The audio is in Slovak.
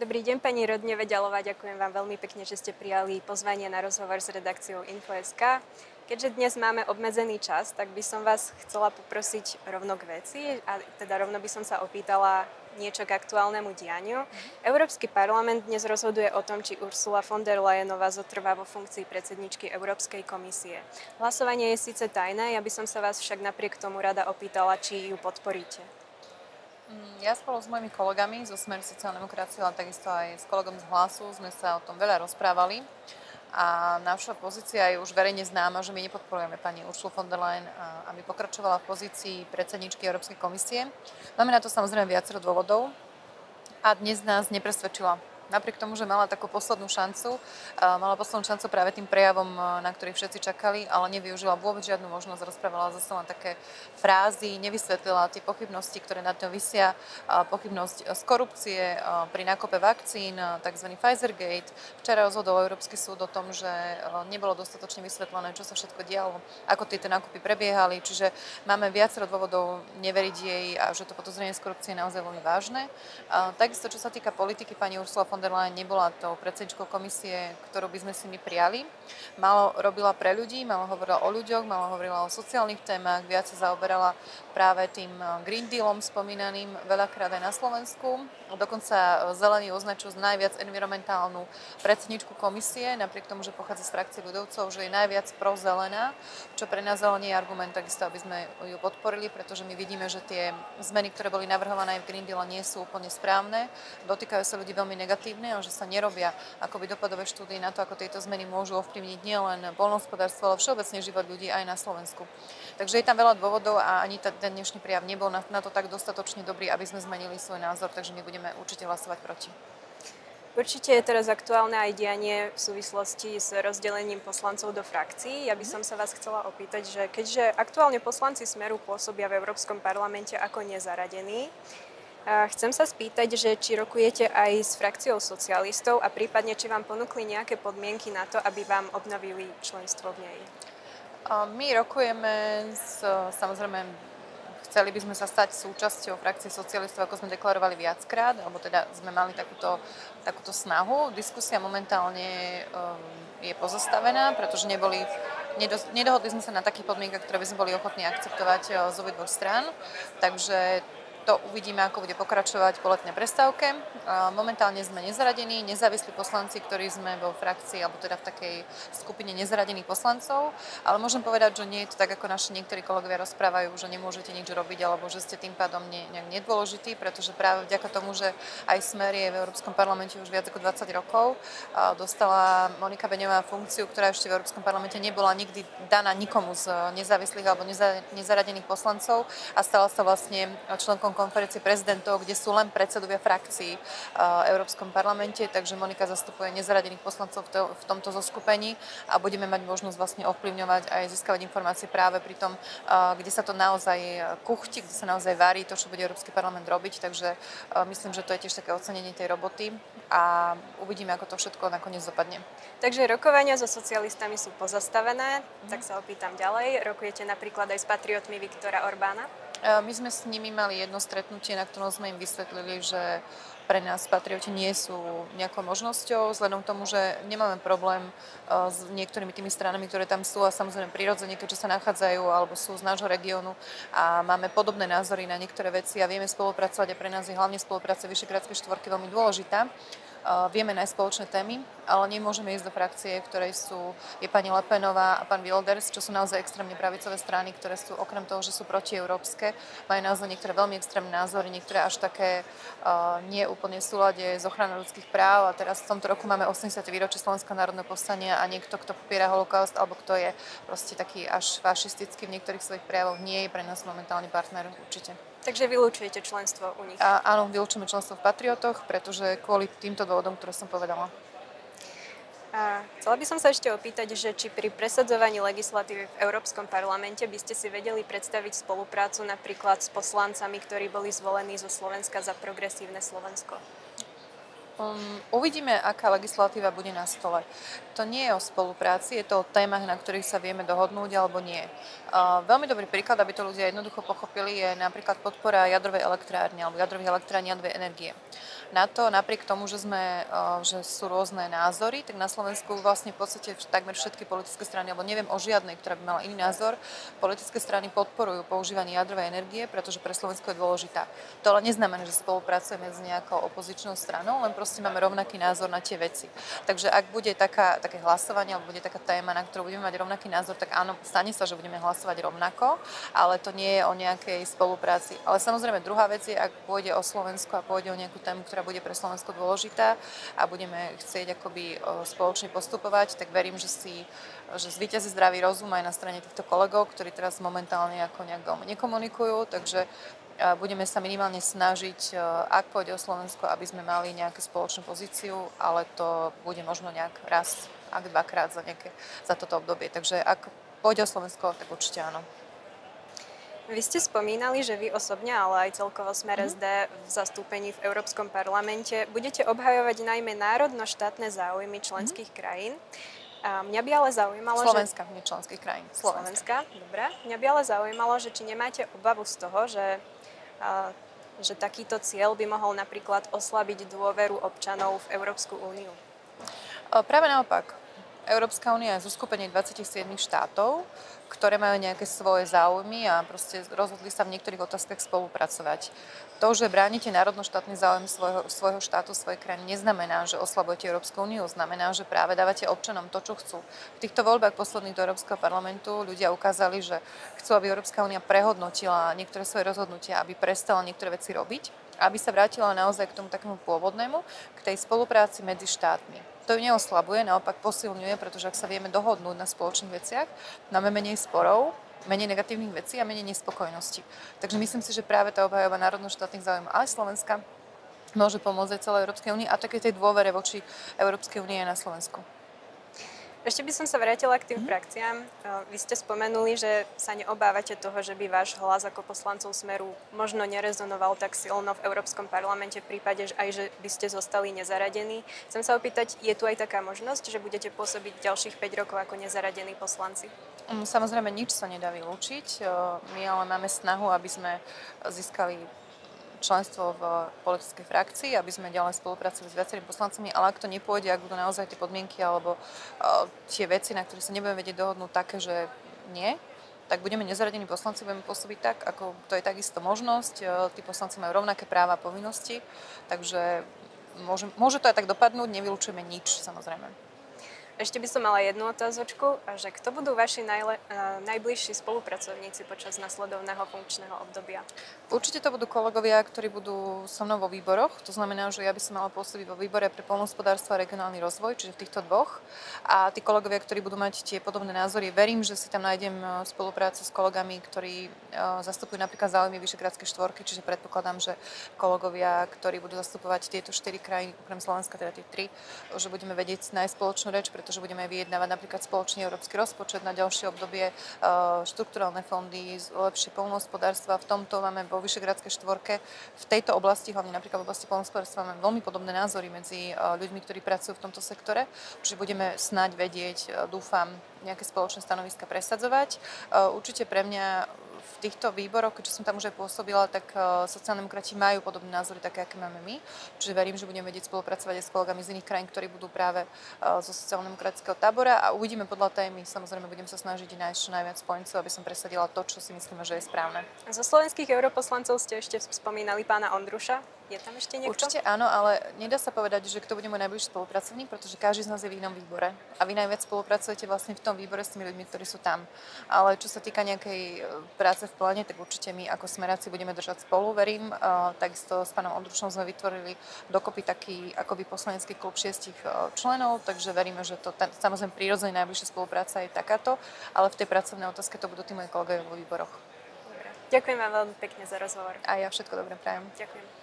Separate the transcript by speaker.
Speaker 1: Dobrý deň, pani Rodne Veďalová. Ďakujem vám veľmi pekne, že ste prijali pozvanie na rozhovor s redakciou Info.sk. Keďže dnes máme obmedzený čas, tak by som vás chcela poprosiť rovno k veci a teda rovno by som sa opýtala niečo k aktuálnemu dianiu. Európsky parlament dnes rozhoduje o tom, či Ursula von der Leyenová zotrvá vo funkcii predsedničky Európskej komisie. Hlasovanie je síce tajné, ja by som sa vás však napriek tomu rada opýtala, či ju podporíte.
Speaker 2: Ja spolu s mojimi kolegami zo Smeru sociálnej demokracie, ale takisto aj s kolegom z Hlasu sme sa o tom veľa rozprávali a naša pozícia je už verejne známa, že my nepodporujeme pani Ursulu von der Leyen, aby pokračovala v pozícii predsedničky Európskej komisie. Máme na to samozrejme viacero dôvodov a dnes nás nepresvedčila. Napriek tomu, že mala takú poslednú šancu, práve tým prejavom, na ktorý všetci čakali, ale nevyužila vôbec žiadnu možnosť, rozprávala zase len také frázy, nevysvetlila tie pochybnosti, ktoré nad ňou visia, pochybnosť z korupcie pri nákupe vakcín, tzv. Pfizergate. Včera rozhodol Európsky súd o tom, že nebolo dostatočne vysvetlené, čo sa všetko dialo, ako tieto nákupy prebiehali, čiže máme viacero dôvodov neveriť jej a že to podozrenie z korupcie je naozaj veľmi vážne. Takisto, čo sa týka politiky, pani Ursula von der Leyen nebola tou predsedničkou komisie, ktorú by sme si my prijali. Málo robila pre ľudí, málo hovorila o ľuďoch, málo hovorila o sociálnych témach, viac sa zaoberala práve tým Green Dealom spomínaným veľakrát aj na Slovensku. Dokonca zelení označujú najviac environmentálnu predsedničku komisie, napriek tomu, že pochádza z frakcie ľudovcov, že je najviac prozelená, čo pre nás zelení je argument takisto, aby sme ju podporili, pretože my vidíme, že tie zmeny, ktoré boli navrhované aj v Green Deale, nie sú úplne správne, dotýkajú sa ľudí veľmi negatívne a že sa nerobia akoby dopadové štúdie na to, ako tieto zmeny môžu ovplyvniť nielen poľnohospodárstvo, ale všeobecne život ľudí aj na Slovensku. Takže je tam veľa dôvodov a ani ten dnešný prejav nebol na to tak dostatočne dobrý, aby sme zmenili svoj názor, takže my budeme určite hlasovať proti.
Speaker 1: Určite je teraz aktuálne aj dianie v súvislosti s rozdelením poslancov do frakcií. Ja by som sa vás chcela opýtať, že keďže aktuálne poslanci Smeru pôsobia v Európskom parlamente ako nezaradení, chcem sa spýtať, že či rokujete aj s frakciou socialistov a prípadne, či vám ponúkli nejaké podmienky na to, aby vám obnovili členstvo v nej.
Speaker 2: My rokujeme samozrejme, chceli by sme sa stať súčasťou frakcie socialistov, ako sme deklarovali viackrát, alebo teda sme mali takúto snahu. Diskusia momentálne je pozastavená, pretože nedohodli sme sa na takých podmienkach, ktoré by sme boli ochotní akceptovať z obidvoch strán. Takže to uvidíme, ako bude pokračovať po letnej prestávke. Momentálne sme nezaradení, nezávislí poslanci, ktorí sme vo frakcii, alebo teda v takej skupine nezaradených poslancov, ale môžem povedať, že nie je to tak, ako naši niektorí kolegovia rozprávajú, že nemôžete nič robiť, alebo že ste tým pádom nejak nedôležití, pretože práve vďaka tomu, že aj Smer je v Európskom parlamente už viac ako 20 rokov, dostala Monika Beňová funkciu, ktorá ešte v Európskom parlamente nebola nikdy daná nikomu z nezávislých alebo nezaradených poslancov a stala sa vlastne členkom konferencie prezidentov, kde sú len predsedovia frakcií v Európskom parlamente, takže Monika zastupuje nezaradených poslancov v tomto zoskupení a budeme mať možnosť vlastne ovplyvňovať aj získavať informácie práve pri tom, kde sa to naozaj kuchti, kde sa naozaj varí to, čo bude Európsky parlament robiť, takže myslím, že to je tiež také ocenenie tej roboty a uvidíme, ako to všetko nakoniec dopadne.
Speaker 1: Takže rokovania so socialistami sú pozastavené, tak sa opýtam ďalej. Rokujete napríklad aj s patriotmi Viktora Orbána?
Speaker 2: My sme s nimi mali jedno stretnutie, na ktorom sme im vysvetlili, že pre nás patrioti nie sú nejakou možnosťou, vzhľadom k tomu, že nemáme problém s niektorými tými stranami, ktoré tam sú a samozrejme prirodzene, keďže sa nachádzajú alebo sú z nášho regiónu a máme podobné názory na niektoré veci a vieme spolupracovať a pre nás je hlavne spolupráca Vyšehradskej štvorky veľmi dôležitá. Vieme nájsť spoločné témy, ale nemôžeme ísť do frakcie, v ktorej je pani Le Penová a pán Wilders, čo sú naozaj extrémne pravicové strany, ktoré sú okrem toho, že sú protieurópske, majú naozaj niektoré veľmi extrémne názory, niektoré až také nie úplne v súlade s ochranou ľudských práv. A teraz v tomto roku máme 80. výročie Slovenského národného povstania a niekto, kto popiera holokaust alebo kto je proste taký až fašistický v niektorých svojich prejavoch, nie je pre nás momentálny partner určite.
Speaker 1: Takže vylúčujete členstvo u nich?
Speaker 2: Áno, vylúčujeme členstvo v Patriotoch, pretože kvôli týmto dôvodom, ktoré som povedala.
Speaker 1: Chcela by som sa ešte opýtať, že či pri presadzovaní legislatívy v Európskom parlamente by ste si vedeli predstaviť spoluprácu napríklad s poslancami, ktorí boli zvolení zo Slovenska za Progresívne Slovensko?
Speaker 2: Uvidíme, aká legislatíva bude na stole. To nie je o spolupráci, je to o témach, na ktorých sa vieme dohodnúť alebo nie. Veľmi dobrý príklad, aby to ľudia jednoducho pochopili, je napríklad podpora jadrovej elektrárne alebo jadrových elektrární jadrovej energie. Na to, napriek tomu, že sú rôzne názory, tak na Slovensku vlastne v podstate takmer všetky politické strany, alebo neviem o žiadnej, ktorá by mala iný názor, politické strany podporujú používanie jadrovej energie, pretože pre Slovensko je dôležitá. To ale neznamená, že spolupracujeme s nejakou opozičnou stranou, len proste máme rovnaký názor na tie veci. Takže ak bude také hlasovanie, alebo bude taká téma, na ktorú budeme mať rovnaký názor, tak áno, stane sa, že budeme hlasovať rovnako, ale to nie je o nejakej spolupráci. Ale samozrejme druhá vec je, ak pôjde o Slovensko a pôjde o nejakú tému, ktorá bude pre Slovensko dôležitá a budeme chcieť akoby spoločne postupovať, tak verím, že zvíťazí zdravý rozum aj na strane týchto kolegov, ktorí teraz momentálne ako nejak veľmi nekomunikujú, takže budeme sa minimálne snažiť, ak pôjde o Slovensko, aby sme mali nejakú spoločnú pozíciu, ale to bude možno nejak raz, ak dvakrát za toto obdobie. Takže ak pôjde o Slovensko, tak určite áno.
Speaker 1: Vy ste spomínali, že vy osobne, ale aj celkovo Smer SD v zastúpení v Európskom parlamente budete obhajovať najmä národno-štátne záujmy členských krajín. A mňa by ale zaujímalo,
Speaker 2: Slovenska, nie členských krajín.
Speaker 1: Slovenska, dobre. Mňa by ale zaujímalo, že či nemáte obavu z toho, že takýto cieľ by mohol napríklad oslabiť dôveru občanov v Európsku úniu.
Speaker 2: Práve naopak. Európska únia je zoskupenie 27 štátov, ktoré majú nejaké svoje záujmy a proste rozhodli sa v niektorých otázkach spolupracovať. To, že bránite národno-štátny záujem svojho štátu, svojej krajiny, neznamená, že oslabujete Európsku úniu, znamená, že práve dávate občanom to, čo chcú. V týchto voľbách posledných do Európskeho parlamentu ľudia ukázali, že chcú, aby Európska únia prehodnotila niektoré svoje rozhodnutia, aby prestala niektoré veci robiť, aby sa vrátila naozaj k tomu takému pôvodnému, k tej spolupráci medzi štátmi. To ju neoslabuje, naopak posilňuje, pretože ak sa vieme dohodnúť na spoločných veciach, máme menej sporov, menej negatívnych vecí a menej nespokojnosti. Takže myslím si, že práve tá obhajoba národno-štátnych záujmov aj Slovenska môže pomôcť aj celej Európskej únii a takej tej dôvere voči Európskej únie na Slovensku.
Speaker 1: Ešte by som sa vrátila k tým frakciám. Vy ste spomenuli, že sa neobávate toho, že by váš hlas ako poslancov Smeru možno nerezonoval tak silno v Európskom parlamente v prípade, že by ste zostali nezaradení. Chcem sa opýtať, je tu aj taká možnosť, že budete pôsobiť ďalších 5 rokov ako nezaradení poslanci?
Speaker 2: Samozrejme, nič sa nedá vylúčiť. My ale máme snahu, aby sme získali členstvo v politickej frakcii, aby sme ďalej spolupracovali s viacerými poslancami, ale ak to nepôjde, ak budú naozaj tie podmienky alebo tie veci, na ktoré sa nebudeme vedieť dohodnúť také, že nie, tak budeme nezaradení poslanci, budeme pôsobiť tak, ako to je takisto možnosť. Tí poslanci majú rovnaké práva a povinnosti, takže môže to aj tak dopadnúť, nevylučujeme nič, samozrejme.
Speaker 1: Ešte by som mala jednu otázočku, že kto budú vaši najbližší spolupracovníci počas nasledovného funkčného obdobia?
Speaker 2: Určite to budú kolegovia, ktorí budú so mnou vo výboroch. To znamená, že ja by som mala pôsobiť vo výbore pre poľnohospodárstvo a regionálny rozvoj, čiže v týchto dvoch. A tí kolegovia, ktorí budú mať tie podobné názory, verím, že si tam nájdem spoluprácu s kolegami, ktorí zastupujú napríklad záujmy Vyšehradskej štvorky, čiže predpokladám, že kolegovia, ktorí budú zastupovať tieto 4 krajiny, okrem Slovenska, teda tie 3, že budeme vedieť nájsť spoločnú reč, pretože budeme vyjednávať napríklad spoločný európsky rozpočet na ďalšie obdobie, štrukturálne fondy, lepšie poľnohospodárstva. V tomto máme vo Vyšehradskej štvorke v tejto oblasti, hlavne napríklad v oblasti poľnohospodárstva, máme veľmi podobné názory medzi ľuďmi, ktorí pracujú v tomto sektore, čiže budeme snáď vedieť, dúfam, nejaké spoločné stanoviska presadzovať. Určite pre mňa v týchto výboroch, keďže som tam už aj pôsobila, tak sociálni demokrati majú podobné názory, také, aké máme my. Čiže verím, že budeme vedieť spolupracovať aj s kolegami z iných krajín, ktorí budú práve zo sociálno-demokratického tábora a uvidíme podľa témy. Samozrejme, budem sa snažiť nájsť čo najviac spojencov, aby som presadila to, čo si myslíme, že je správne.
Speaker 1: Zo slovenských europoslancov ste ešte spomínali pána Ondruša. Je tam ešte niekto?
Speaker 2: Určite áno, ale nedá sa povedať, že kto bude môj najbližší spolupracovník, pretože každý z nás je v inom výbore. A vy najviac spolupracujete vlastne v tom výbore s tými ľuďmi, ktorí sú tam. Ale čo sa týka nejakej práce v pláne, tak určite my ako Smeráci budeme držať spolu, verím. Takisto s pánom Ondrušom sme vytvorili dokopy taký akoby poslanecký klub 6 členov, takže veríme, že to samozrejme prirodzene najbližšia spolupráca je takáto, ale v tej pracovnej otázke to budú tí moji kolegovia vo výboroch.
Speaker 1: Dobre. Ďakujem vám veľmi pekne za rozhovor.
Speaker 2: A ja všetko dobre prajem.
Speaker 1: Ďakujem.